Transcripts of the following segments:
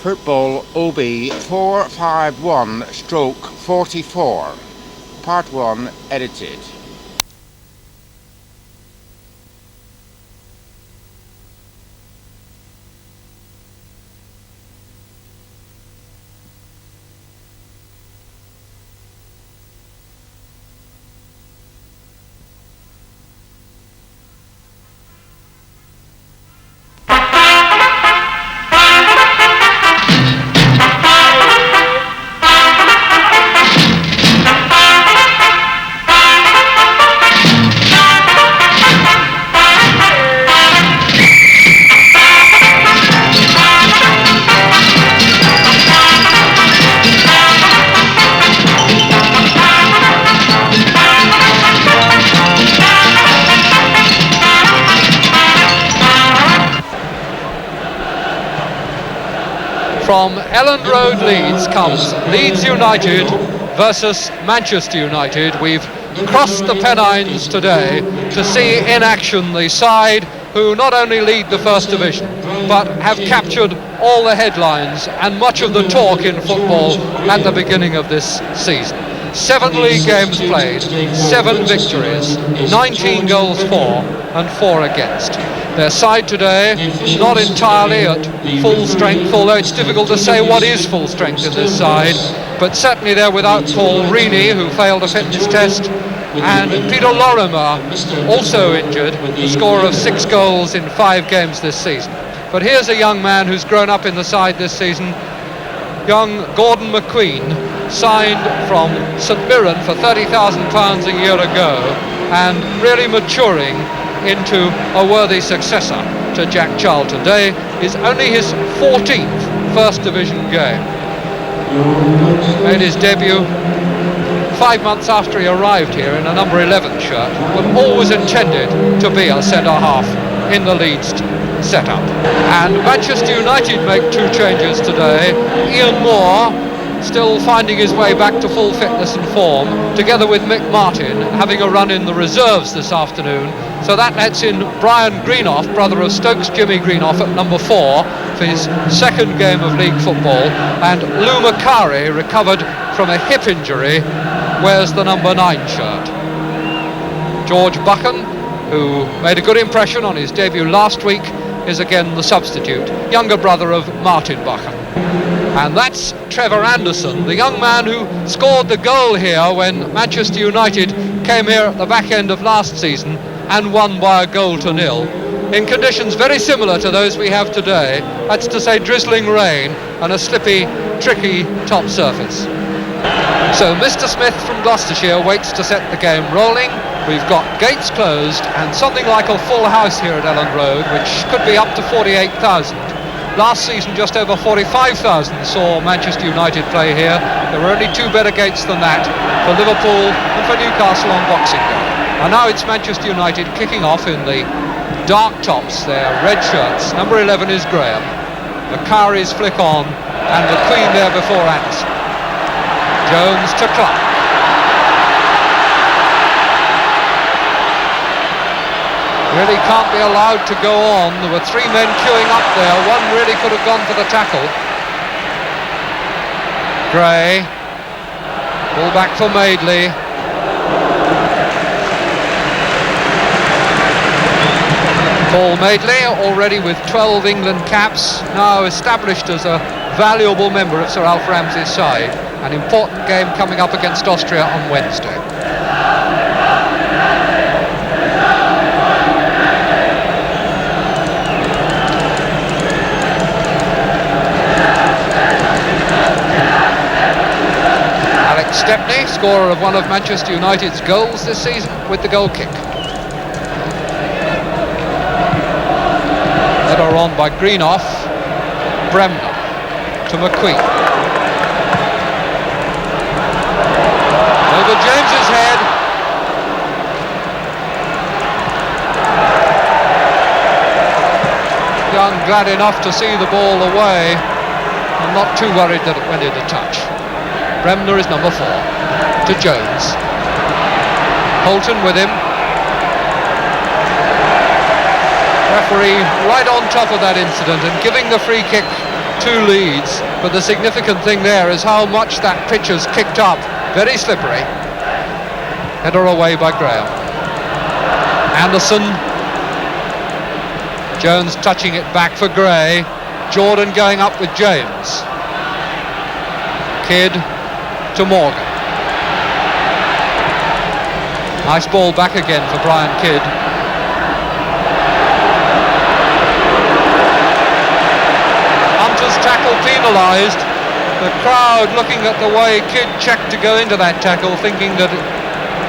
Football OB 451/44, Part 1 edited. From Elland Road, Leeds, comes Leeds United versus Manchester United. We've crossed the Pennines today to see in action the side who not only lead the First Division, but have captured all the headlines and much of the talk in football at the beginning of this season. 7 league games played, 7 victories, 19 goals for and 4 against. Their side today, not entirely at full strength, although it's difficult to say what is full strength in this side, but certainly they're without Paul Reaney, who failed a fitness test, and Peter Lorimer, also injured, a scorer of 6 goals in 5 games this season. But here's a young man who's grown up in the side this season, young Gordon McQueen, signed from St Mirren for £30,000 a year ago, and really maturing into a worthy successor to Jack Charlton. Today is only his 14th First Division game. Made his debut 5 months after he arrived here in a number 11 shirt, but always intended to be a centre-half in the Leeds setup. And Manchester United make 2 changes today. Ian Moore, still finding his way back to full fitness and form, together with Mick Martin, having a run in the reserves this afternoon. So that lets in Brian Greenoff, brother of Stokes Jimmy Greenoff, at number 4 for his second game of league football. And Lou Macari, recovered from a hip injury, wears the number 9 shirt. George Buchan, who made a good impression on his debut last week, is again the substitute, younger brother of Martin Buchan. And that's Trevor Anderson, the young man who scored the goal here when Manchester United came here at the back end of last season and won by a goal to 0, in conditions very similar to those we have today. That's to say, drizzling rain and a slippy, tricky top surface. So Mr Smith from Gloucestershire waits to set the game rolling. We've got gates closed and something like a full house here at Elland Road, which could be up to 48,000. Last season, just over 45,000 saw Manchester United play here. There were only 2 better gates than that for Liverpool and for Newcastle on Boxing Day. And now it's Manchester United kicking off in the dark tops, their red shirts. Number 11 is Graham. Macari's flick on, and McQueen there before Anderson. Jones to Clark. Really can't be allowed to go on. There were 3 men queuing up there. One really could have gone for the tackle. Gray. Ball back for Madeley. Paul Madeley, already with 12 England caps, now established as a valuable member of Sir Alf Ramsey's side. An important game coming up against Austria on Wednesday. Stepney, scorer of one of Manchester United's goals this season, with the goal kick. Header on by Greenoff. Bremner to McQueen. Over James's head. Young glad enough to see the ball away, and not too worried that it went into touch. Bremner is number 4 to Jones. Holton with him. Referee right on top of that incident and giving the free kick to Leeds, but the significant thing there is how much that pitch has kicked up. Very slippery. Header away by Graham. Anderson. Jones touching it back for Gray. Jordan going up with James. Kidd to Morgan. Nice ball back again for Brian Kidd. Hunter's tackle penalised. The crowd looking at the way Kidd checked to go into that tackle, thinking that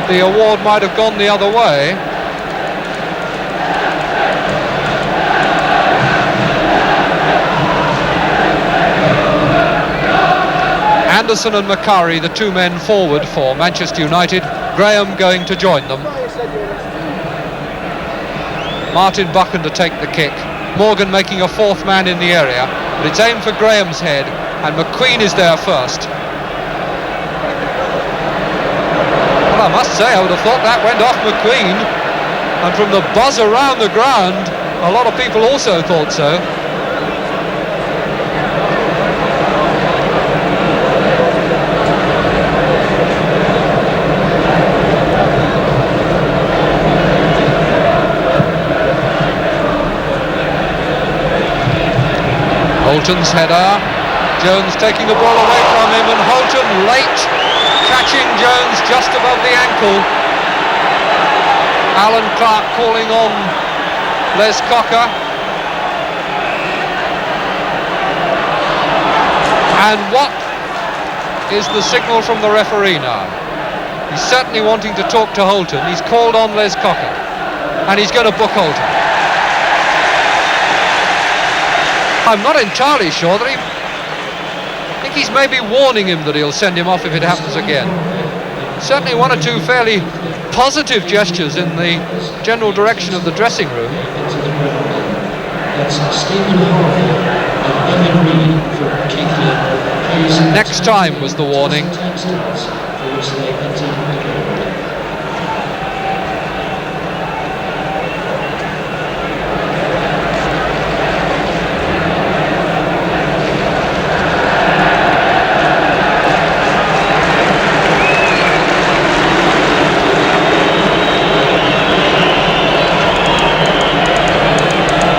the award might have gone the other way. Anderson and Macari, the two men forward for Manchester United. Graham going to join them. Martin Buchan to take the kick. Morgan making a fourth man in the area, but it's aimed for Graham's head, and McQueen is there first. Well, I must say, I would have thought that went off McQueen, and from the buzz around the ground, a lot of people also thought so. Holton's header, Jones taking the ball away from him, and Holton late catching Jones just above the ankle. Alan Clark calling on Les Cocker. And what is the signal from the referee now? He's certainly wanting to talk to Holton. He's called on Les Cocker, and he's going to book Holton. I'm not entirely sure that I think he's maybe warning him that he'll send him off if it happens again. Certainly one or two fairly positive gestures in the general direction of the dressing room. Next time was the warning.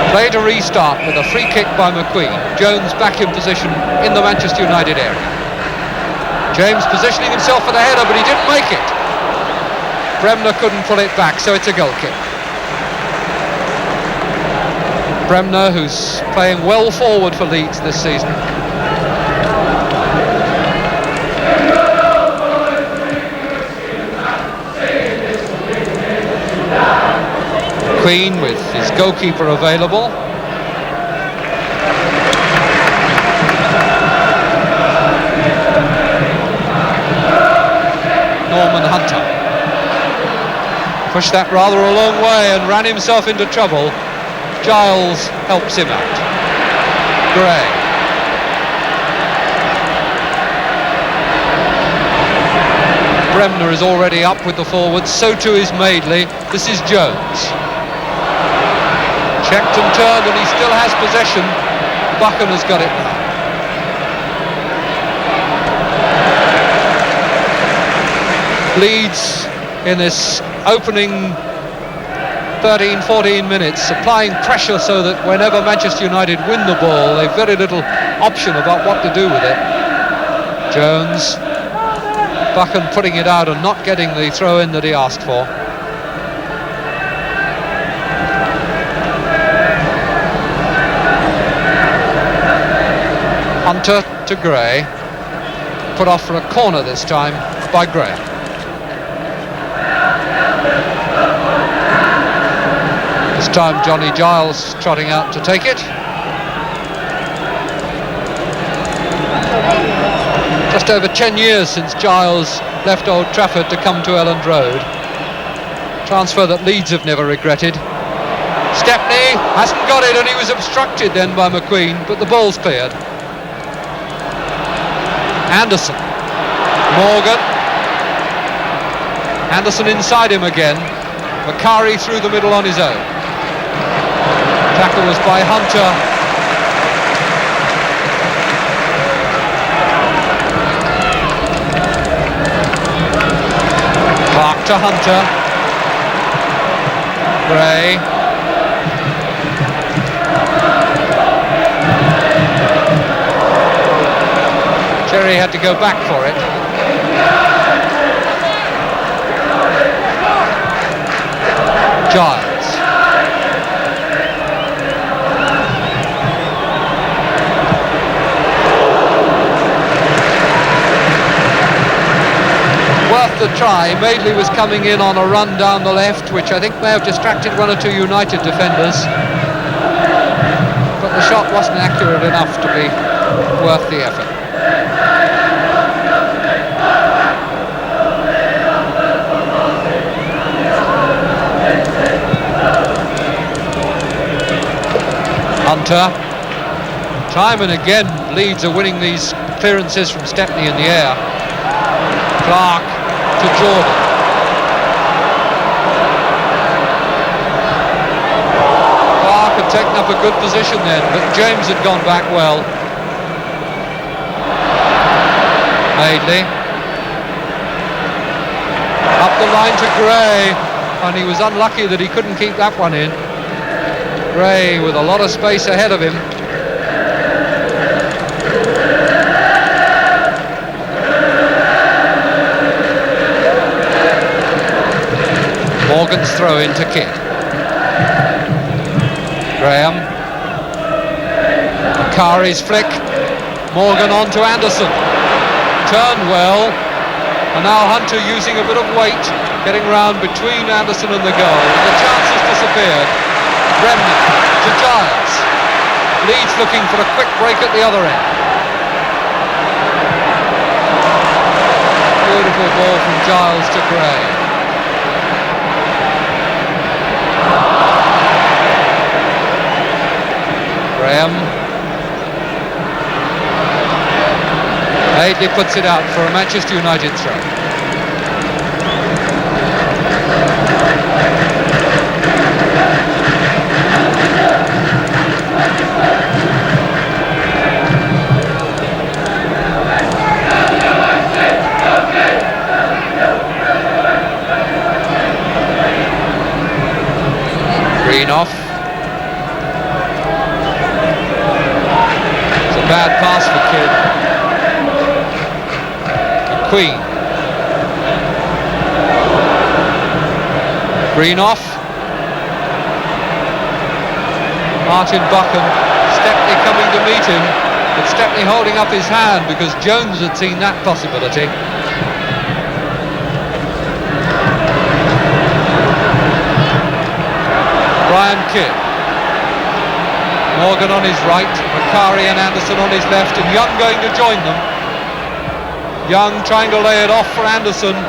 Play to restart with a free kick by McQueen. Jones back in position in the Manchester United area. James positioning himself for the header, but he didn't make it. Bremner couldn't pull it back, so it's a goal kick. Bremner, who's playing well forward for Leeds this season. Queen with his goalkeeper available. Norman Hunter pushed that rather a long way and ran himself into trouble. Giles helps him out. Gray. Bremner is already up with the forwards, so too is Madeley. This is Jones. Checked and turned, and he still has possession. Buchan has got it now. Leeds in this opening 13-14 minutes applying pressure so that whenever Manchester United win the ball, they've very little option about what to do with it. Jones, Buchan putting it out and not getting the throw in that he asked for. Hunter to Gray, put off for a corner this time by Gray. This time Johnny Giles trotting out to take it. Just over 10 years since Giles left Old Trafford to come to Elland Road. Transfer that Leeds have never regretted. Stepney hasn't got it, and he was obstructed then by McQueen, but the ball's cleared. Anderson, Morgan, Anderson inside him again. Macari through the middle on his own. Tackle was by Hunter. to Hunter. Gray. Cherry had to go back for it. Giles. Worth the try. Madeley was coming in on a run down the left, which I think may have distracted one or two United defenders. But the shot wasn't accurate enough to be worth the effort. Hunter. Time and again, Leeds are winning these clearances from Stepney in the air. Clark to Jordan. Clark had taken up a good position then, but James had gone back well. Madeley. Up the line to Gray, and he was unlucky that he couldn't keep that one in. Gray with a lot of space ahead of him. Morgan's throw in to Kidd. Graham. Makari's flick. Morgan on to Anderson. Turned well. And now Hunter using a bit of weight, getting round between Anderson and the goal. And the chance has disappeared. Remnant to Giles. Leeds looking for a quick break at the other end. Beautiful ball from Giles to Gray. Graham. Madeley puts it out for a Manchester United throw. Green off. It's a bad pass for Kidd. Queen. Green off. Martin Buchan. Stepney coming to meet him, but Stepney holding up his hand because Jones had seen that possibility. Brian Kidd. Morgan on his right, Makari and Anderson on his left, and Young going to join them. Young trying to lay it off for Anderson. And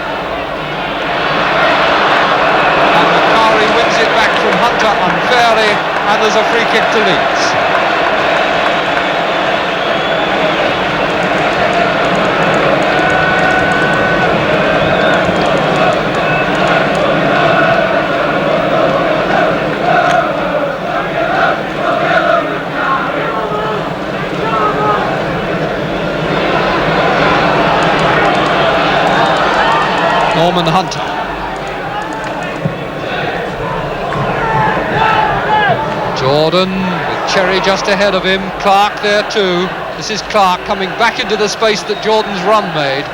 Makari wins it back from Hunter unfairly, and there's a free kick to Leeds. Norman Hunter. Jordan with Cherry just ahead of him. Clark there too. This is Clark coming back into the space that Jordan's run made.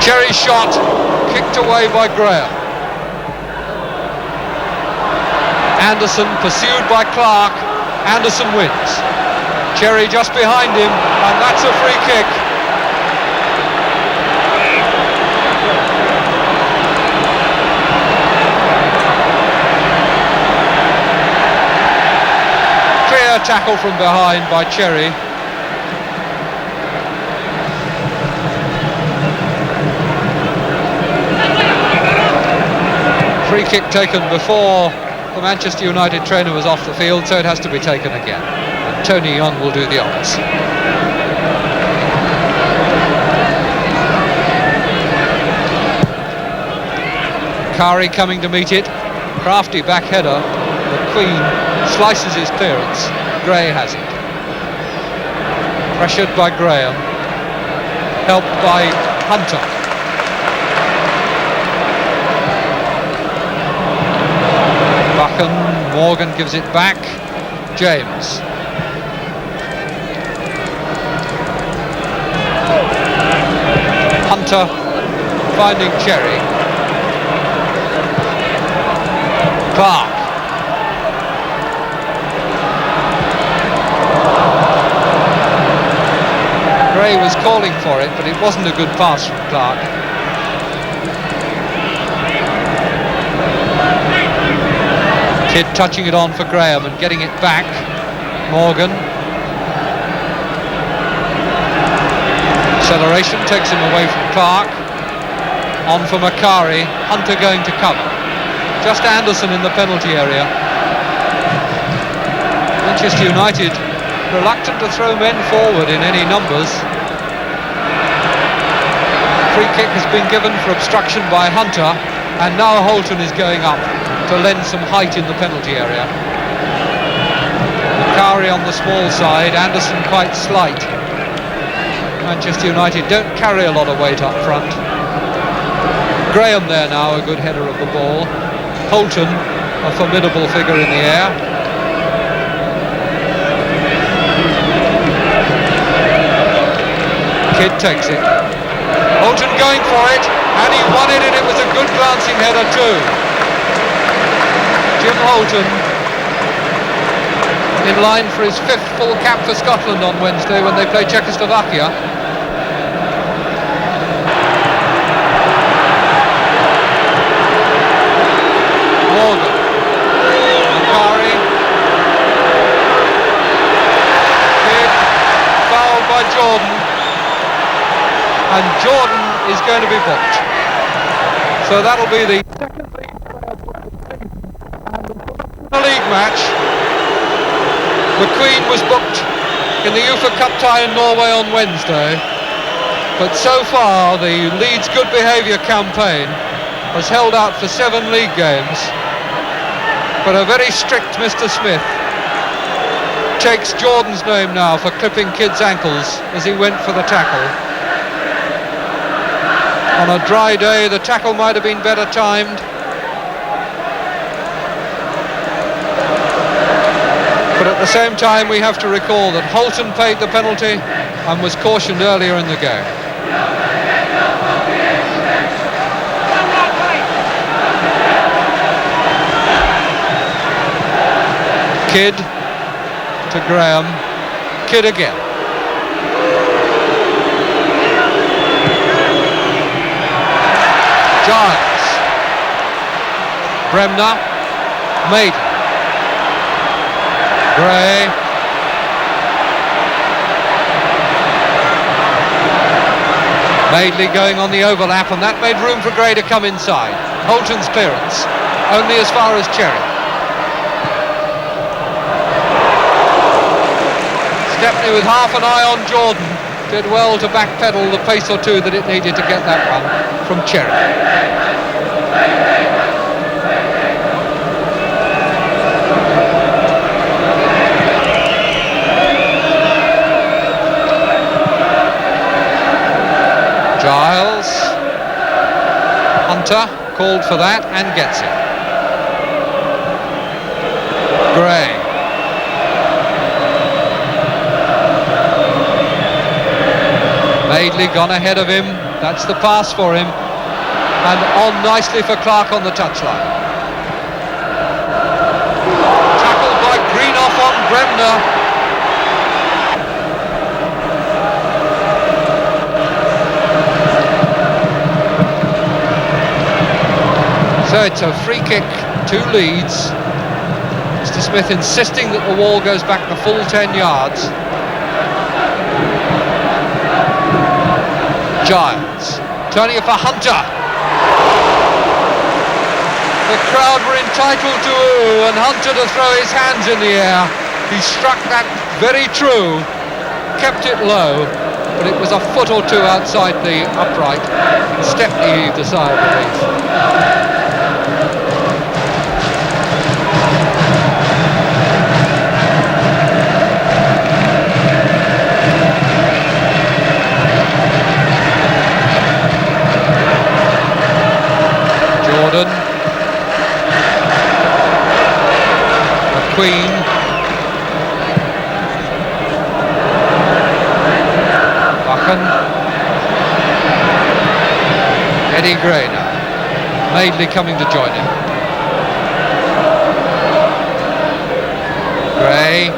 Cherry's shot kicked away by Graham. Anderson pursued by Clark. Anderson wins. Cherry just behind him, and that's a free kick. Tackle from behind by Cherry. Free kick taken before the Manchester United trainer was off the field, so it has to be taken again. And Tony Young will do the honours. Kari coming to meet it. Crafty back header. McQueen slices his clearance. Gray has it. Pressured by Graham. Helped by Hunter. Buchan, Morgan gives it back. James. Hunter finding Cherry. Clark. Gray was calling for it, but it wasn't a good pass from Clark. Kidd touching it on for Graham and getting it back. Morgan. Acceleration takes him away from Clark. On for Macari. Hunter going to cover. Just Anderson in the penalty area. Manchester United reluctant to throw men forward in any numbers. Free kick has been given for obstruction by Hunter, and now Holton is going up to lend some height in the penalty area. Macari on the small side, Anderson quite slight. Manchester United don't carry a lot of weight up front. Graham there now, a good header of the ball. Holton, a formidable figure in the air. Kidd takes it. Holton going for it, and he won it, and it was a good glancing header too. Jim Holton in line for his 5th full cap for Scotland on Wednesday when they play Czechoslovakia. Morgan. Macari. Kidd. Fouled by Jordan. And Jordan is going to be booked. So that'll be the second league match. McQueen was booked in the UEFA Cup tie in Norway on Wednesday, but so far the Leeds good behaviour campaign has held out for 7 league games. But a very strict Mr. Smith takes Jordan's name now for clipping Kidd's ankles as he went for the tackle. On a dry day, the tackle might have been better timed. But at the same time, we have to recall that Holton paid the penalty and was cautioned earlier in the game. Kidd to Graham. Kidd again. Giles. Bremner. Maiden. Gray. Madeley going on the overlap, and that made room for Gray to come inside. Holton's clearance, only as far as Cherry. Stepney with half an eye on Jordan, did well to backpedal the pace or two that it needed to get that one from Cherry. Giles. Hunter called for that and gets it. Gray. Madeley gone ahead of him. That's the pass for him. And on nicely for Clark on the touchline. Tackled by Greenough on Bremner. So it's a free kick to Leeds. Mr. Smith insisting that the wall goes back the full 10 yards. Giles turning it for Hunter. The crowd were entitled to ooh, and Hunter to throw his hands in the air. He struck that very true, kept it low, but it was a foot or two outside the upright. Stepney heaved a sigh of relief. Gordon. McQueen. Buchan. Eddie Gray now. Madeley coming to join him. Gray.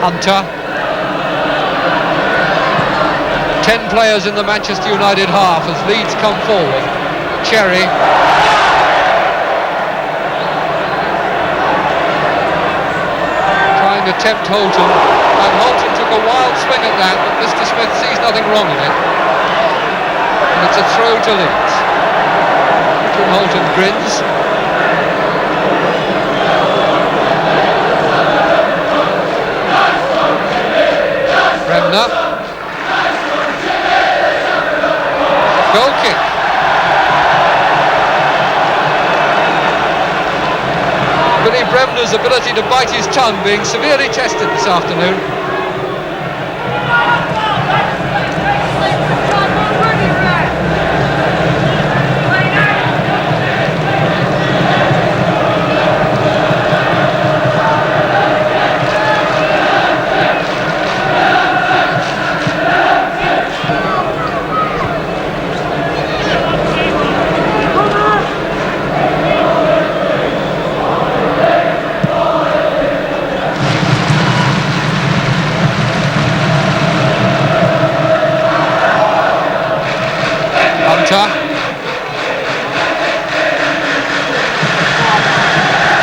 Hunter. 10 players in the Manchester United half as Leeds come forward. Cherry. Trying to tempt Holton, and Holton took a wild swing at that, but Mr. Smith sees nothing wrong in it. And it's a throw to Leeds. Holton grins. Bremner. Goal kick. Billy Bremner's ability to bite his tongue being severely tested this afternoon.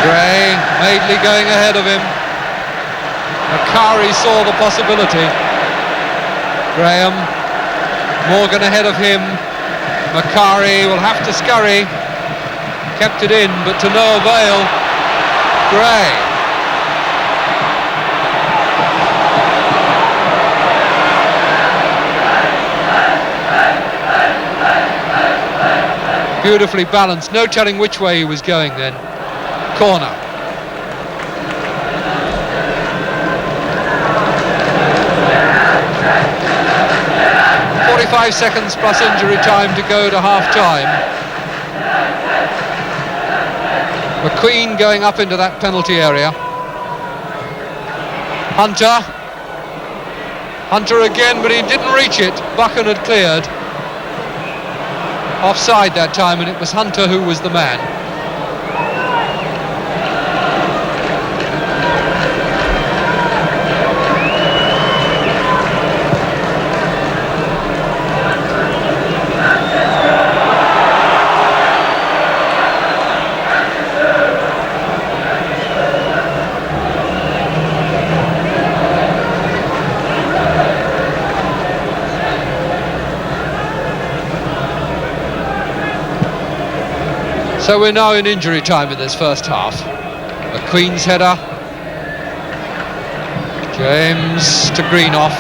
Gray, Madeley going ahead of him. Makari saw the possibility. Graham, Morgan ahead of him. Makari will have to scurry. Kept it in, but to no avail. Gray. Beautifully balanced, no telling which way he was going then. Corner. "45 seconds plus injury time to go to half-time. McQueen going up into that penalty area. Hunter. Hunter again, but he didn't reach it. Buchan had cleared. Offside that time, and it was Hunter who was the man. So we're now in injury time in this first half. McQueen's header. James to Greenoff.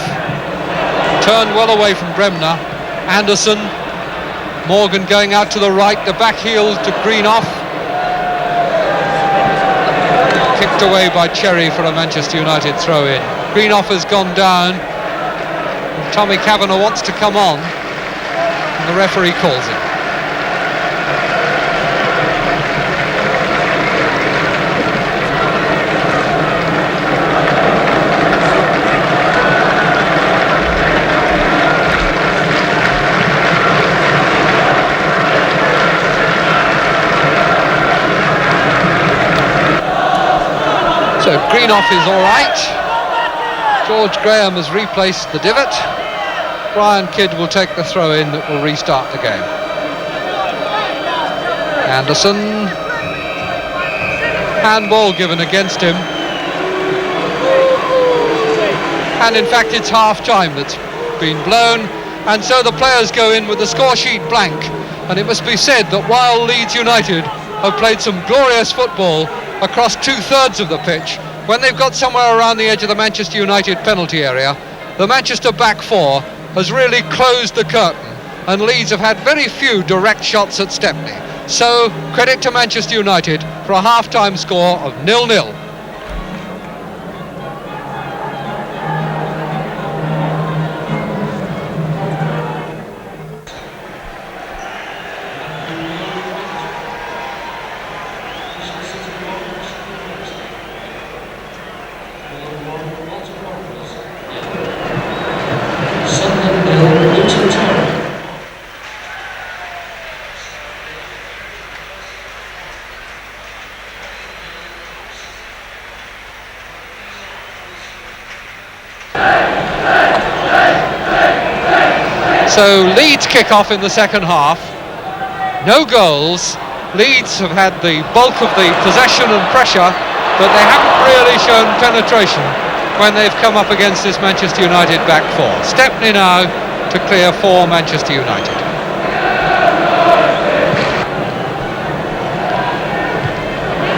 Turned well away from Bremner. Anderson. Morgan going out to the right. The back heel to Greenoff. Kicked away by Cherry for a Manchester United throw-in. Greenoff has gone down. Tommy Kavanagh wants to come on. And the referee calls him. So Greenoff is all right. George Graham has replaced the divot. Brian Kidd will take the throw-in that will restart the game. Anderson. Handball given against him. And in fact it's half-time that's been blown, and so the players go in with the score sheet blank. And it must be said that while Leeds United have played some glorious football across 2/3 of the pitch, when they've got somewhere around the edge of the Manchester United penalty area, the Manchester back four has really closed the curtain, and Leeds have had very few direct shots at Stepney. So credit to Manchester United for a half-time score of 0-0. So Leeds kick off in the second half. No goals. Leeds have had the bulk of the possession and pressure, but they haven't really shown penetration when they've come up against this Manchester United back four. Stepney now to clear for Manchester United.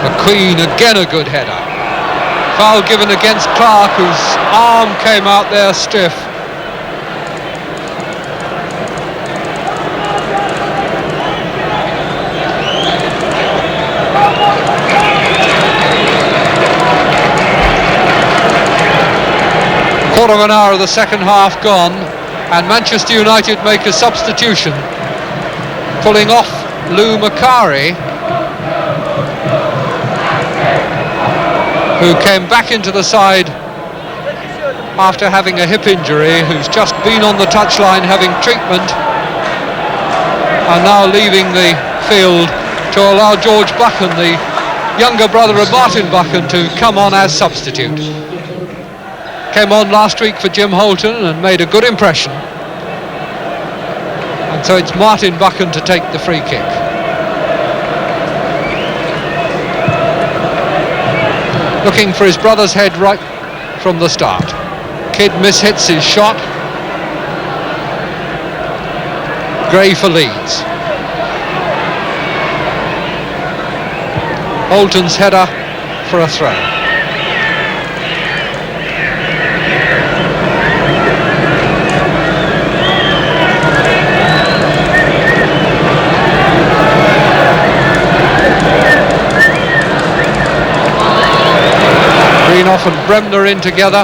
McQueen again, a good header. Foul given against Clark, whose arm came out there stiff. Quarter of an hour of the second half gone, and Manchester United make a substitution, pulling off Lou Macari, who came back into the side after having a hip injury, who's just been on the touchline having treatment, and now leaving the field to allow George Buchan, the younger brother of Martin Buchan, to come on as substitute. Came on last week for Jim Holton and made a good impression. And so it's Martin Buchan to take the free kick. Looking for his brother's head right from the start. Kidd mishits his shot. Gray for Leeds. Holton's header for a throw. Greenough and Bremner in together.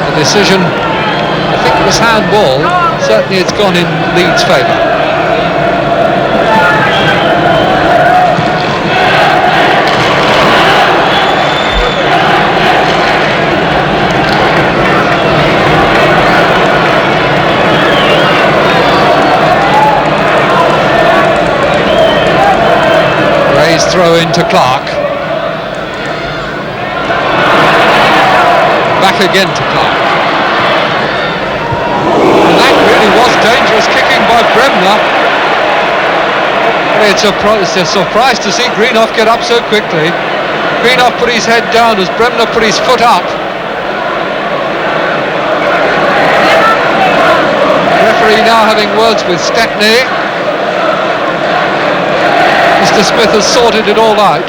The decision, I think it was handball. Certainly it's gone in Leeds' favour. Gray's throw into Clark. Back again to Clark. And that really was dangerous kicking by Bremner. It's a surprise to see Greenough get up so quickly. Greenough put his head down as Bremner put his foot up. Referee now having words with Stepney. Mr. Smith has sorted it all out.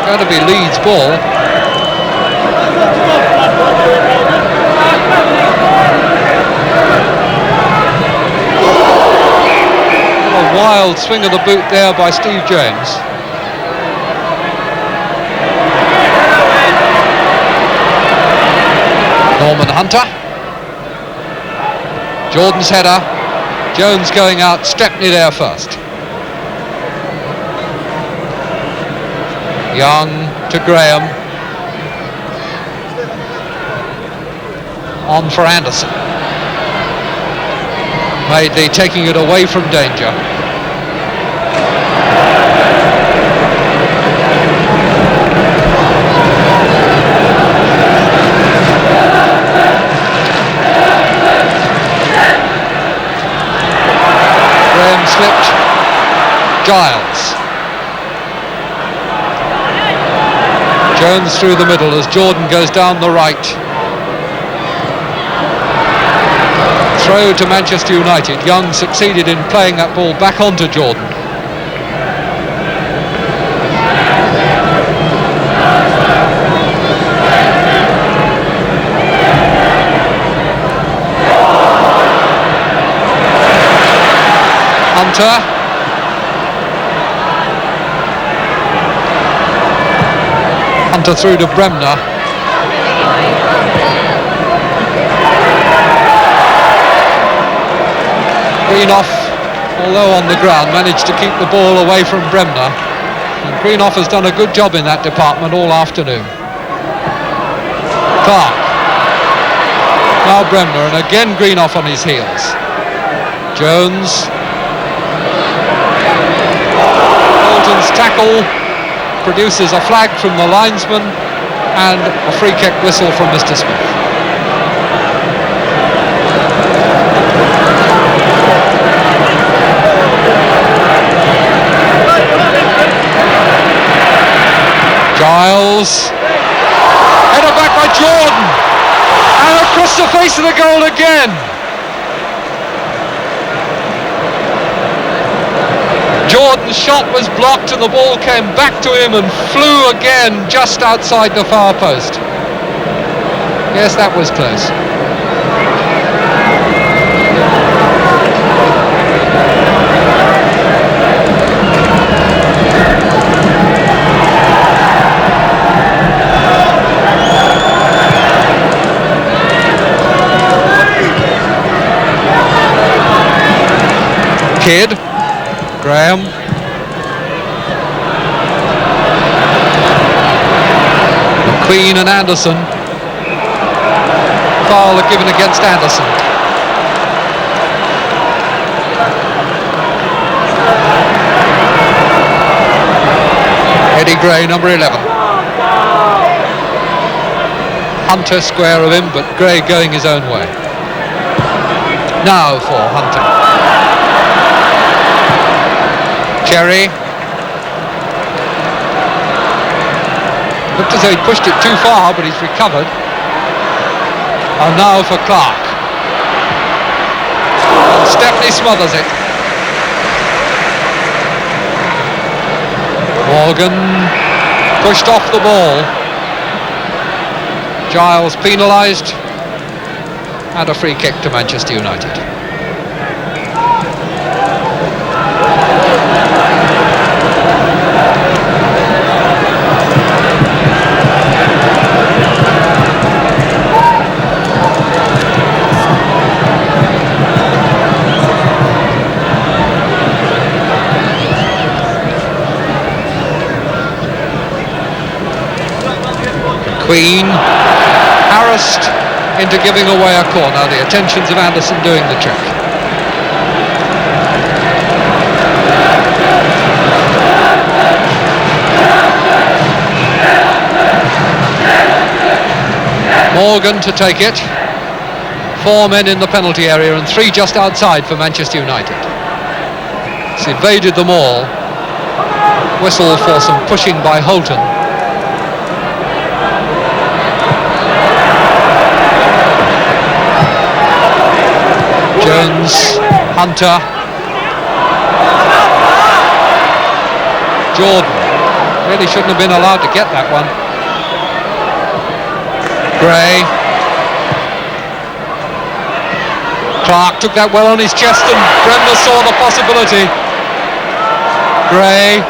Going to be Leeds' ball. A wild swing of the boot there by Steve James. Norman Hunter. Jordan's header. Jones going out, Stepney there first. Young to Graham. On for Anderson. Madeley taking it away from danger. Graham slipped. Giles. Jones through the middle as Jordan goes down the right. Throw to Manchester United. Young succeeded in playing that ball back onto Jordan. Hunter. Hunter through to Bremner. Greenough, although on the ground, managed to keep the ball away from Bremner. And Greenough has done a good job in that department all afternoon. Clark. Now Bremner, and again Greenough on his heels. Jones. Bolton's tackle produces a flag from the linesman and a free kick whistle from Mr. Smith. Giles, header back by Jordan, and across the face of the goal again. Jordan's shot was blocked and the ball came back to him and flew again just outside the far post. Yes, that was close. Kidd, Graham, McQueen and Anderson. Foul given against Anderson. Eddie Gray, number 11. Hunter square of him, but Gray going his own way. Now for Hunter. Cherry. Looked as though he'd pushed it too far, but he's recovered. And now for Clark. And Stepney smothers it. Morgan pushed off the ball. Giles penalised. And a free kick to Manchester United. Queen harassed into giving away a corner. The attentions of Anderson doing the trick. Morgan to take it. 4 men in the penalty area and 3 just outside for Manchester United. He's evaded them all. Whistle for some pushing by Holton. Jones, Hunter, Jordan, really shouldn't have been allowed to get that one. Gray, Clark took that well on his chest and Bremner saw the possibility. Gray,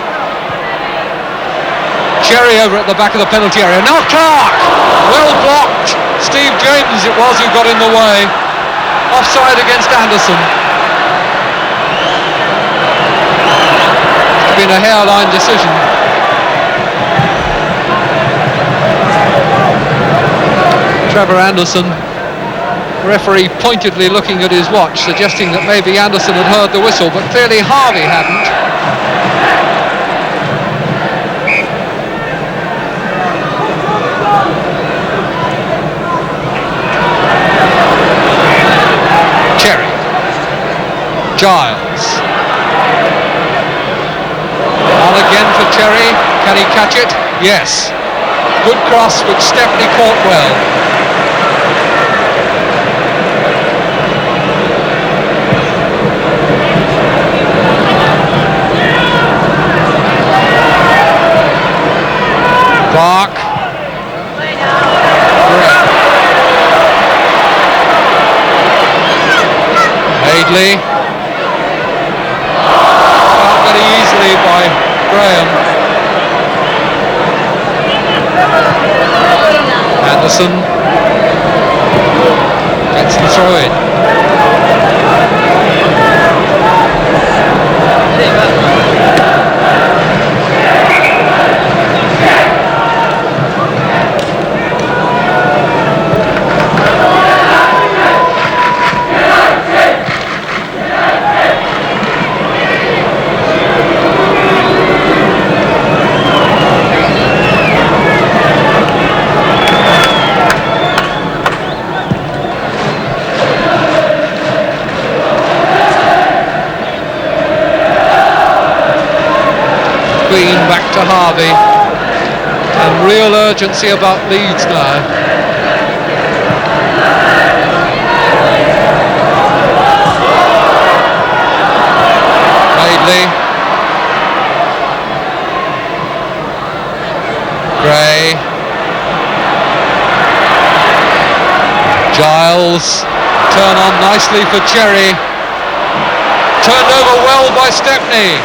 Cherry over at the back of the penalty area. Now Clark, well blocked. Steve James it was who got in the way. Offside against Anderson. It's been a hairline decision. Trevor Anderson, referee pointedly looking at his watch, suggesting that maybe Anderson had heard the whistle, but clearly Harvey hadn't. Giles. On again for Cherry. Can he catch it? Yes. Good cross which Stepney caught well. Clark. Hadley. Easily by Graham. Anderson gets the throw in. McQueen back to Harvey. And real urgency about Leeds now. Madeley. Gray. Giles. Turn on nicely for Cherry. Turned over well by Stepney.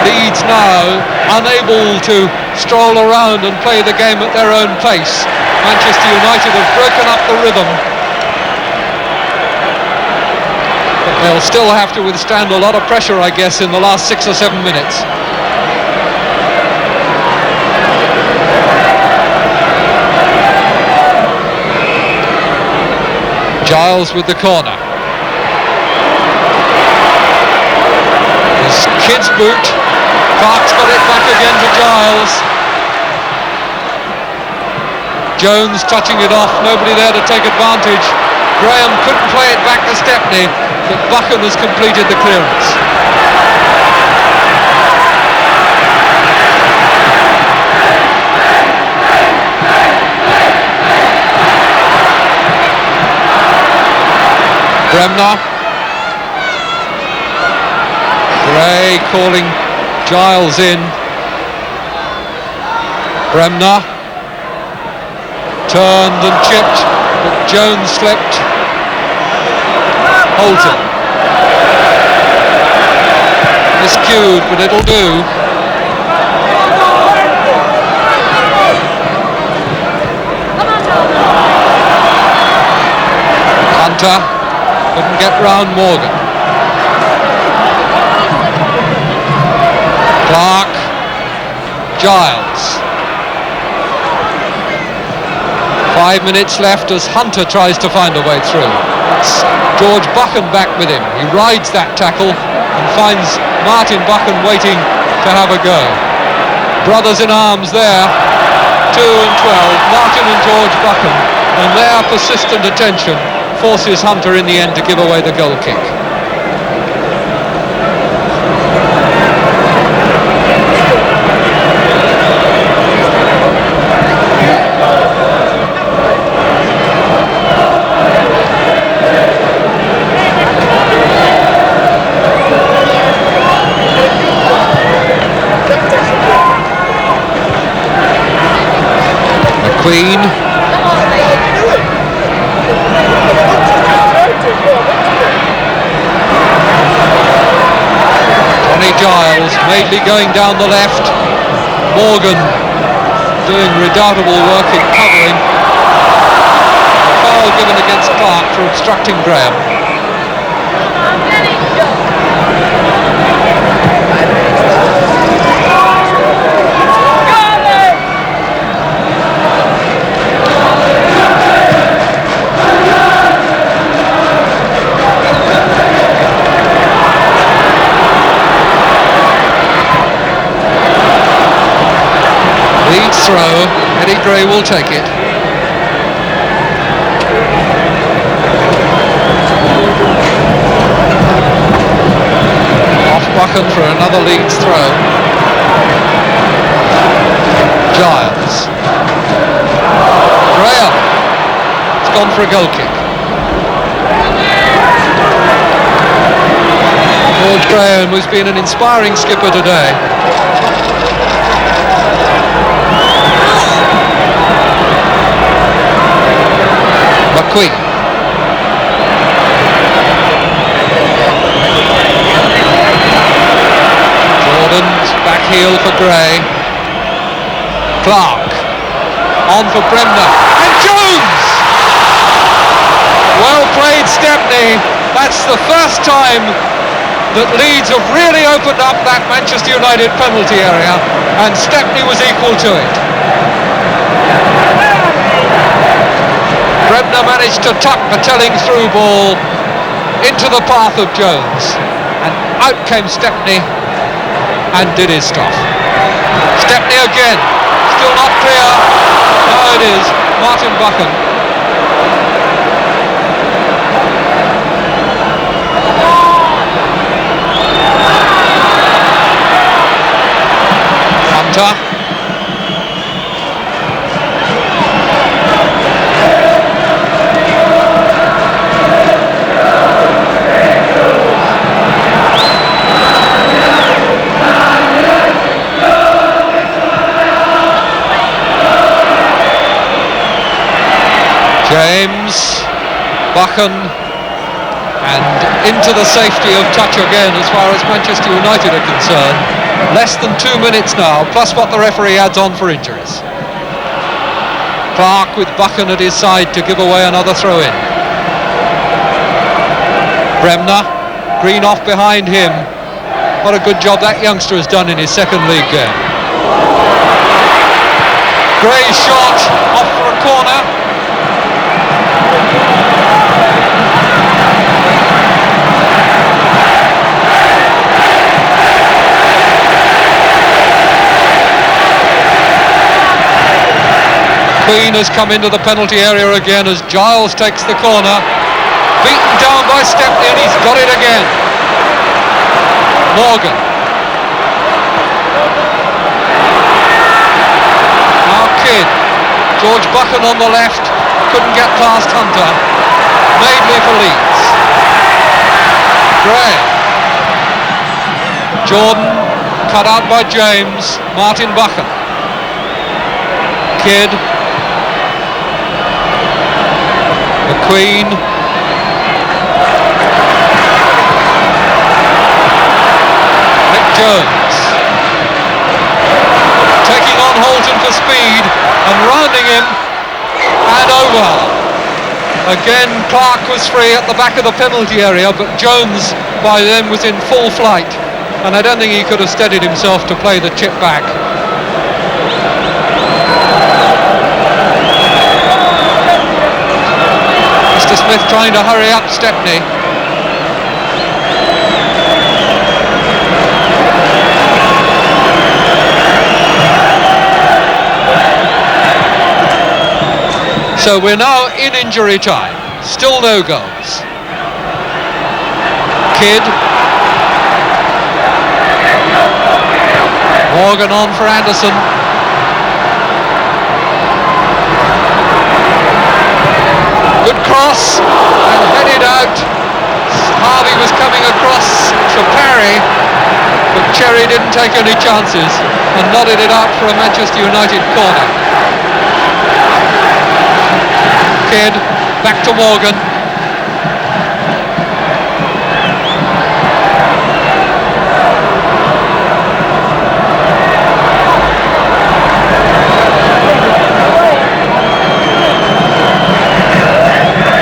Leeds now unable to stroll around and play the game at their own pace. Manchester United have broken up the rhythm. But they'll still have to withstand a lot of pressure, I guess, in the last 6 or 7 minutes. Giles with the corner. His kid's boot. Clark's got it back again to Giles. Jones touching it off, nobody there to take advantage. Graham couldn't play it back to Stepney, but Buchan has completed the clearance. Bremner. Gray calling Giles in. Bremner turned and chipped, but Jones slipped. Holton miscued, but it'll do. Hunter couldn't get round Morgan. Clark, Giles. 5 minutes left as Hunter tries to find a way through. It's George Buchan back with him. He rides that tackle and finds Martin Buchan waiting to have a go. Brothers in arms there, 2 and 12, Martin and George Buchan, and their persistent attention forces Hunter in the end to give away the goal kick. McQueen. Johnny Giles, Madeley going down the left. Morgan doing redoubtable work in covering. Foul given against Clark for obstructing Graham. Leeds throw, Eddie Gray will take it. Off Buchan for another Leeds throw. Giles. Graham. It's gone for a goal kick. George Graham, who's been an inspiring skipper today. McQueen. Jordan's back heel for Gray. Clark. On for Bremner. And Jones! Well played, Stepney. That's the first time that Leeds have really opened up that Manchester United penalty area, and Stepney was equal to it. Bremner managed to tuck a telling through ball into the path of Jones, and out came Stepney and did his stuff. Stepney again, still not clear. Now it is Martin Buchan. Hunter. James, Buchan, and into the safety of touch again as far as Manchester United are concerned. Less than 2 minutes now, plus what the referee adds on for injuries. Clark with Buchan at his side to give away another throw-in. Bremner, Green off behind him. What a good job that youngster has done in his second league game. Gray's shot off for a corner. Queen has come into the penalty area again as Giles takes the corner. Beaten down by Stepney and he's got it again. Morgan. Now Kidd. George Buchan on the left. Couldn't get past Hunter. Madeley for Leeds. Gray. Jordan cut out by James. Martin Buchan. Kidd. McQueen. Nick Jones. Taking on Holton for speed and rounding him and over. Again, Clark was free at the back of the penalty area, but Jones by then was in full flight and I don't think he could have steadied himself to play the chip back. Mr. Smith trying to hurry up Stepney. So we're now in injury time. Still no goals. Kidd. Morgan on for Anderson. Good cross and headed out. Harvey was coming across to parry, but Cherry didn't take any chances and nodded it out for a Manchester United corner. Kidd back to Morgan.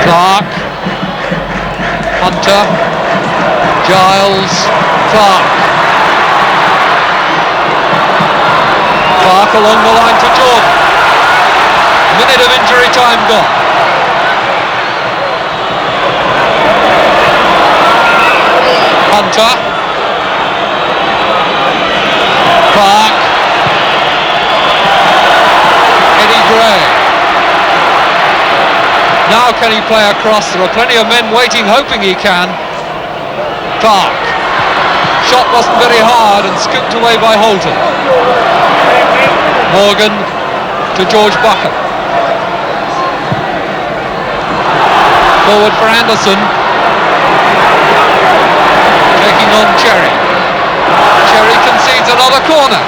Clark, Hunter, Giles, Clark. Clark along the line to Jordan. Minute of injury time gone. Hunter, Clark, Eddie Gray. Now can he play across? There are plenty of men waiting, hoping he can. Clark. Shot wasn't very hard and scooped away by Holton. Morgan to George Buchan. Forward for Anderson. Taking on Cherry. Cherry concedes another corner.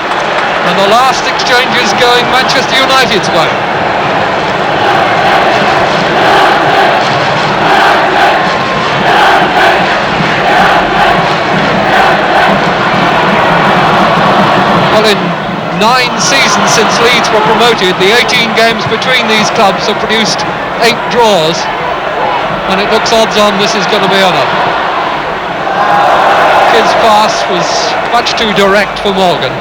And the last exchange is going Manchester United's way. Well, in 9 seasons since Leeds were promoted, the 18 games between these clubs have produced 8 draws, and it looks odds on this is going to be another. Kidd's pass was much too direct for Morgan,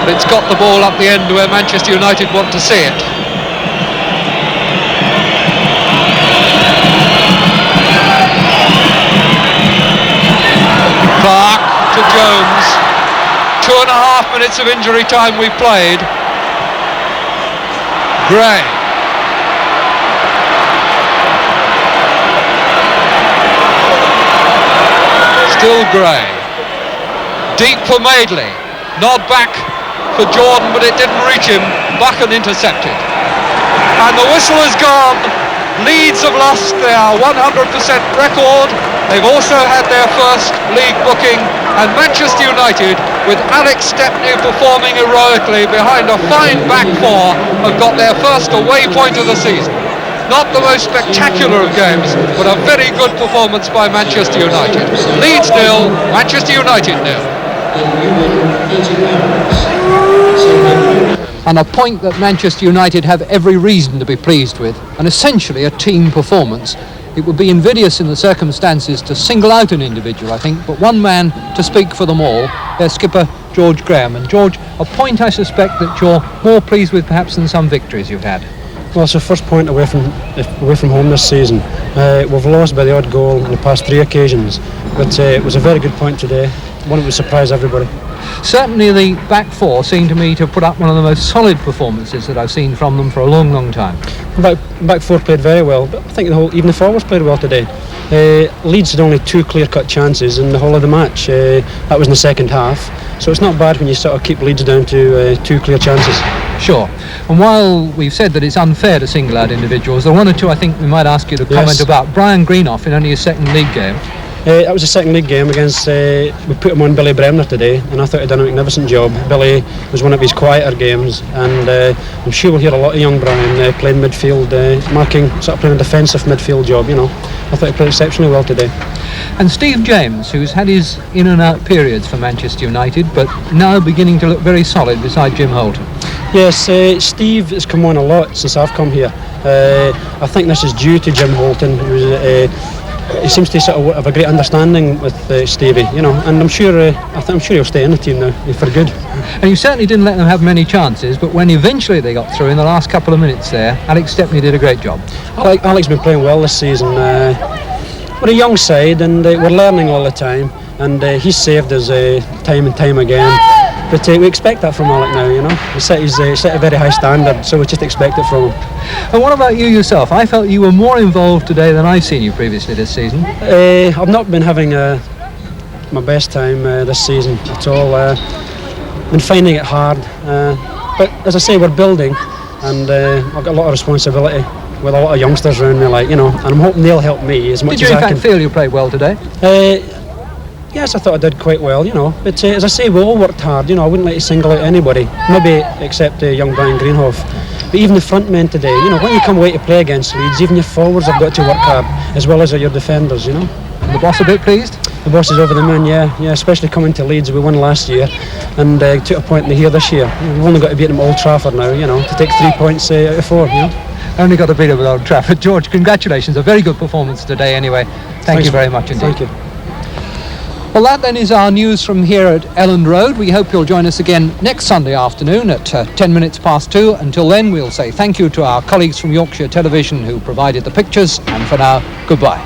but it's got the ball up the end where Manchester United want to see it. Clark to Jones. 2.5 minutes of injury time we played. Gray. Still Gray. Deep for Madeley. Nod back for Jordan, but it didn't reach him. Buchan intercepted. And the whistle is gone. Leeds have lost their 100% record. They've also had their first league booking. And Manchester United, with Alex Stepney performing heroically behind a fine back four, have got their first away point of the season. Not the most spectacular of games, but a very good performance by Manchester United. Leeds 0, Manchester United 0. And a point that Manchester United have every reason to be pleased with, and essentially a team performance. It would be invidious in the circumstances to single out an individual, I think, but one man to speak for them all, their skipper, George Graham. And George, a point I suspect that you're more pleased with perhaps than some victories you've had. Well, it's the first point away from home this season. We've lost by the odd goal in the past 3 occasions, but it was a very good point today, one that would surprise everybody. Certainly the back four seemed to me to put up one of the most solid performances that I've seen from them for a long, long time. Back four played very well, but I think even the forwards played well today. Leeds had only 2 clear-cut chances in the whole of the match. That was in the second half, so it's not bad when you sort of keep Leeds down to 2 clear chances. Sure. And while we've said that it's unfair to single out individuals, there are 1 or 2 I think we might ask you to comment about. Brian Greenough in only his second league game. That was a second league game against, we put him on Billy Bremner today, and I thought he'd done a magnificent job. Billy was one of his quieter games, and I'm sure we'll hear a lot of young Brian playing midfield, playing a defensive midfield job, you know. I thought he played exceptionally well today. And Steve James, who's had his in and out periods for Manchester United, but now beginning to look very solid beside Jim Holton. Yes, Steve has come on a lot since I've come here. I think this is due to Jim Holton, who he seems to sort of have a great understanding with Stevie, you know, and I'm sure he'll stay in the team now for good. And you certainly didn't let them have many chances, but when eventually they got through in the last couple of minutes there, Alex Stepney did a great job. Alex has been playing well this season. We're a young side, and we're learning all the time, and he's saved us time and time again. But we expect that from Alec now, you know. He's set a very high standard, so we just expect it from him. And what about you yourself? I felt you were more involved today than I've seen you previously this season. I've not been having my best time this season at all. Been finding it hard. But as I say, we're building, and I've got a lot of responsibility with a lot of youngsters around me, like, you know, and I'm hoping they'll help me as much as I can. Did you in fact feel you played well today? Yes, I thought I did quite well, you know. But as I say, we all worked hard, you know. I wouldn't like to single out anybody, maybe except young Brian Greenhoff. But even the front men today, you know, when you come away to play against Leeds, even your forwards have got to work hard, as well as your defenders, you know. And the boss a bit pleased? The boss is over the moon, yeah, especially coming to Leeds. We won last year, and took a point in the here this year. We've only got to beat them at Old Trafford now, you know, to take 3 points out of 4, you know. Only got to beat them at Old Trafford. George, congratulations, a very good performance today anyway. Thank you very much indeed. Thank you. Well, that then is our news from here at Elland Road. We hope you'll join us again next Sunday afternoon at 10 minutes past 2. Until then, we'll say thank you to our colleagues from Yorkshire Television who provided the pictures, and for now, goodbye.